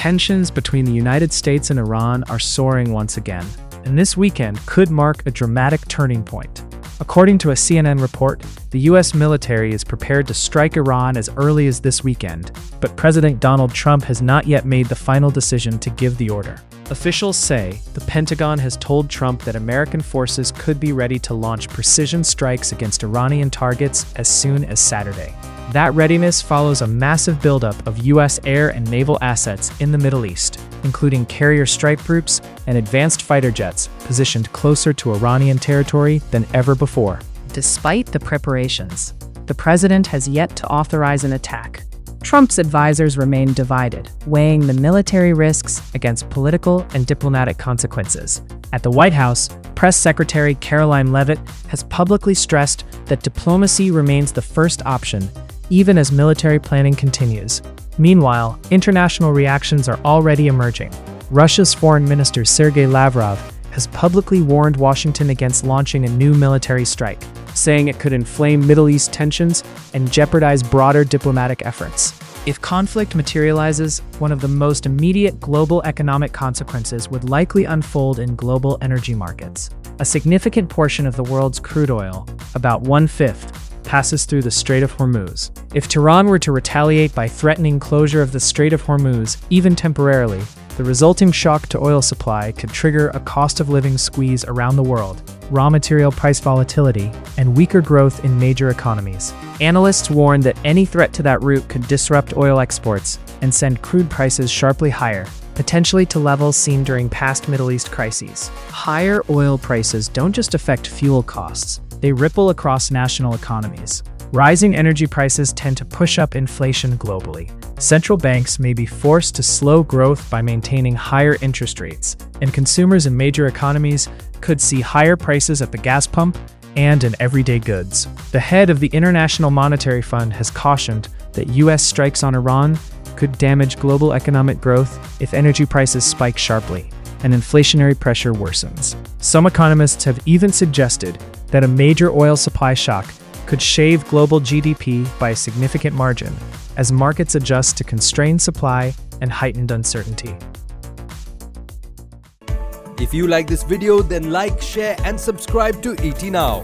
Tensions between the United States and Iran are soaring once again, and this weekend could mark a dramatic turning point. According to a CNN report, the U.S. military is prepared to strike Iran as early as this weekend, but President Donald Trump has not yet made the final decision to give the order. Officials say the Pentagon has told Trump that American forces could be ready to launch precision strikes against Iranian targets as soon as Saturday. That readiness follows a massive buildup of U.S. air and naval assets in the Middle East, including carrier strike groups and advanced fighter jets positioned closer to Iranian territory than ever before. Despite the preparations, the president has yet to authorize an attack. Trump's advisors remain divided, weighing the military risks against political and diplomatic consequences. At the White House, Press Secretary Karoline Leavitt has publicly stressed that diplomacy remains the first option, even as military planning continues. Meanwhile, international reactions are already emerging. Russia's Foreign Minister Sergei Lavrov has publicly warned Washington against launching a new military strike, saying it could inflame Middle East tensions and jeopardize broader diplomatic efforts. If conflict materializes, one of the most immediate global economic consequences would likely unfold in global energy markets. A significant portion of the world's crude oil, about 1/5, passes through the Strait of Hormuz. If Tehran were to retaliate by threatening closure of the Strait of Hormuz, even temporarily, the resulting shock to oil supply could trigger a cost-of-living squeeze around the world, raw material price volatility, and weaker growth in major economies. Analysts warn that any threat to that route could disrupt oil exports and send crude prices sharply higher, potentially to levels seen during past Middle East crises. Higher oil prices don't just affect fuel costs, they ripple across national economies. Rising energy prices tend to push up inflation globally. Central banks may be forced to slow growth by maintaining higher interest rates, and consumers in major economies could see higher prices at the gas pump and in everyday goods. The head of the International Monetary Fund has cautioned that U.S. strikes on Iran could damage global economic growth if energy prices spike sharply and inflationary pressure worsens. Some economists have even suggested that a major oil supply shock could shave global GDP by a significant margin as markets adjust to constrained supply and heightened uncertainty. If you like this video, then like, share and subscribe to ET Now.